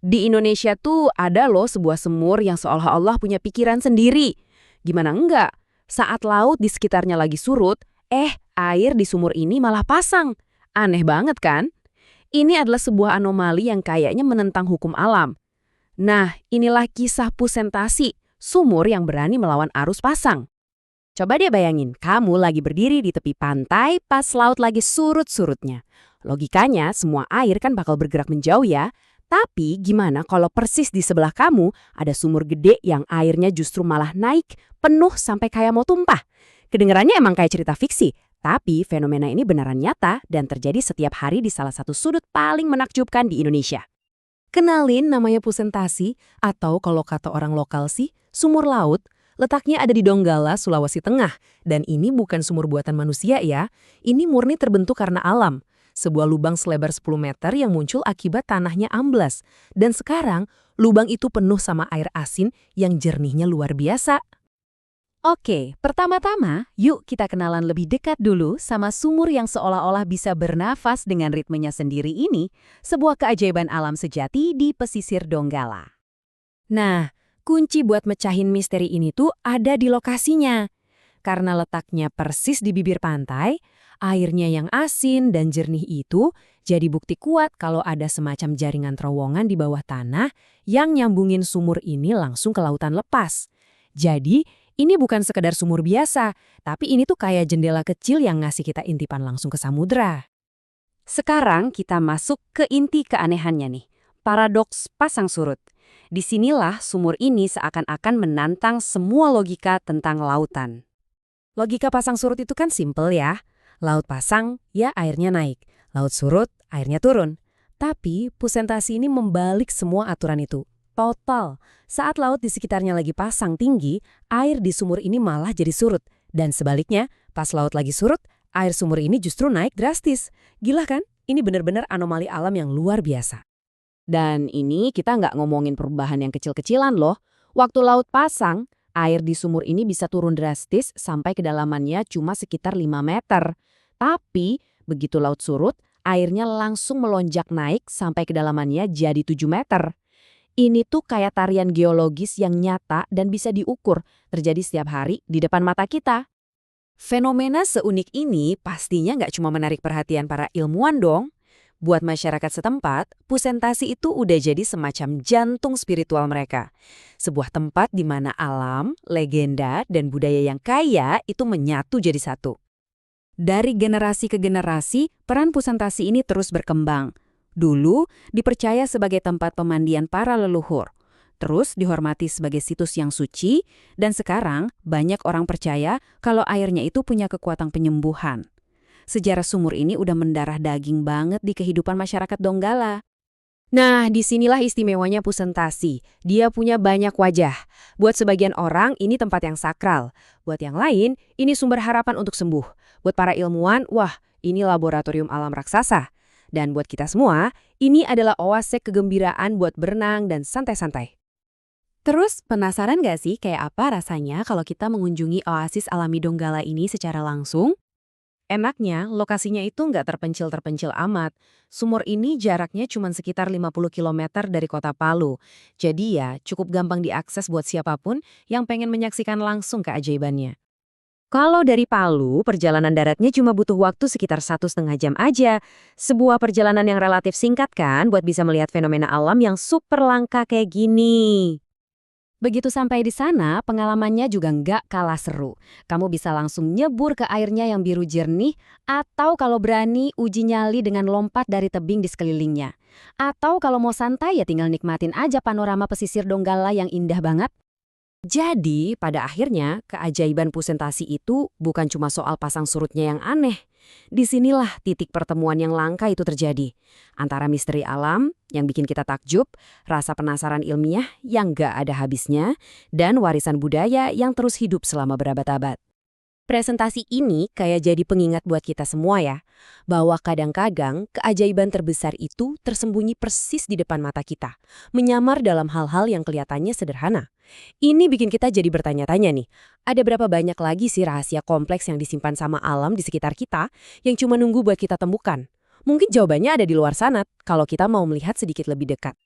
Di Indonesia tuh ada loh sebuah semur yang seolah-olah punya pikiran sendiri. Gimana enggak? Saat laut di sekitarnya lagi surut, air di sumur ini malah pasang. Aneh banget kan? Ini adalah sebuah anomali yang kayaknya menentang hukum alam. Nah, inilah kisah pusentasi, sumur yang berani melawan arus pasang. Coba deh bayangin, kamu lagi berdiri di tepi pantai pas laut lagi surut-surutnya. Logikanya, semua air kan bakal bergerak menjauh ya. Tapi gimana kalau persis di sebelah kamu ada sumur gede yang airnya justru malah naik, penuh sampai kayak mau tumpah? Kedengarannya emang kayak cerita fiksi, tapi fenomena ini beneran nyata dan terjadi setiap hari di salah satu sudut paling menakjubkan di Indonesia. Kenalin namanya pusentasi, atau kalau kata orang lokal sih, sumur laut. Letaknya ada di Donggala, Sulawesi Tengah. Dan ini bukan sumur buatan manusia ya, ini murni terbentuk karena alam. Sebuah lubang selebar 10 meter yang muncul akibat tanahnya amblas. Dan sekarang, lubang itu penuh sama air asin yang jernihnya luar biasa. Oke, pertama-tama, yuk kita kenalan lebih dekat dulu sama sumur yang seolah-olah bisa bernafas dengan ritmenya sendiri ini, sebuah keajaiban alam sejati di pesisir Donggala. Nah, kunci buat mecahin misteri ini tuh ada di lokasinya. Karena letaknya persis di bibir pantai, airnya yang asin dan jernih itu jadi bukti kuat kalau ada semacam jaringan terowongan di bawah tanah yang nyambungin sumur ini langsung ke lautan lepas. Jadi, ini bukan sekedar sumur biasa, tapi ini tuh kayak jendela kecil yang ngasih kita intipan langsung ke samudra. Sekarang kita masuk ke inti keanehannya nih, paradoks pasang surut. Disinilah sumur ini seakan-akan menantang semua logika tentang lautan. Logika pasang surut itu kan simpel ya. Laut pasang, ya airnya naik. Laut surut, airnya turun. Tapi pusentasi ini membalik semua aturan itu. Total, saat laut di sekitarnya lagi pasang tinggi, air di sumur ini malah jadi surut. Dan sebaliknya, pas laut lagi surut, air sumur ini justru naik drastis. Gila kan? Ini benar-benar anomali alam yang luar biasa. Dan ini kita nggak ngomongin perubahan yang kecil-kecilan loh. Waktu laut pasang, air di sumur ini bisa turun drastis sampai kedalamannya cuma sekitar 5 meter. Tapi, begitu laut surut, airnya langsung melonjak naik sampai kedalamannya jadi 7 meter. Ini tuh kayak tarian geologis yang nyata dan bisa diukur, terjadi setiap hari di depan mata kita. Fenomena seunik ini pastinya nggak cuma menarik perhatian para ilmuwan dong. Buat masyarakat setempat, pusentasi itu udah jadi semacam jantung spiritual mereka. Sebuah tempat di mana alam, legenda, dan budaya yang kaya itu menyatu jadi satu. Dari generasi ke generasi, peran pusentasi ini terus berkembang. Dulu dipercaya sebagai tempat pemandian para leluhur, terus dihormati sebagai situs yang suci, dan sekarang banyak orang percaya kalau airnya itu punya kekuatan penyembuhan. Sejarah sumur ini udah mendarah daging banget di kehidupan masyarakat Donggala. Nah, disinilah istimewanya pusentasi. Dia punya banyak wajah. Buat sebagian orang, ini tempat yang sakral. Buat yang lain, ini sumber harapan untuk sembuh. Buat para ilmuwan, wah, ini laboratorium alam raksasa. Dan buat kita semua, ini adalah oase kegembiraan buat berenang dan santai-santai. Terus, penasaran gak sih kayak apa rasanya kalau kita mengunjungi oasis alami Donggala ini secara langsung? Enaknya, lokasinya itu nggak terpencil-terpencil amat. Sumur ini jaraknya cuma sekitar 50 km dari kota Palu. Jadi ya, cukup gampang diakses buat siapapun yang pengen menyaksikan langsung keajaibannya. Kalau dari Palu, perjalanan daratnya cuma butuh waktu sekitar 1,5 jam aja. Sebuah perjalanan yang relatif singkat kan buat bisa melihat fenomena alam yang super langka kayak gini. Begitu sampai di sana, pengalamannya juga nggak kalah seru. Kamu bisa langsung nyebur ke airnya yang biru jernih, atau kalau berani, uji nyali dengan lompat dari tebing di sekelilingnya. Atau kalau mau santai ya tinggal nikmatin aja panorama pesisir Donggala yang indah banget. Jadi, pada akhirnya, keajaiban pusentasi itu bukan cuma soal pasang surutnya yang aneh. Disinilah titik pertemuan yang langka itu terjadi. Antara misteri alam, yang bikin kita takjub, rasa penasaran ilmiah yang gak ada habisnya, dan warisan budaya yang terus hidup selama berabad-abad. Presentasi ini kayak jadi pengingat buat kita semua ya, bahwa kadang-kadang keajaiban terbesar itu tersembunyi persis di depan mata kita, menyamar dalam hal-hal yang kelihatannya sederhana. Ini bikin kita jadi bertanya-tanya nih, ada berapa banyak lagi sih rahasia kompleks yang disimpan sama alam di sekitar kita yang cuma nunggu buat kita temukan? Mungkin jawabannya ada di luar sana kalau kita mau melihat sedikit lebih dekat.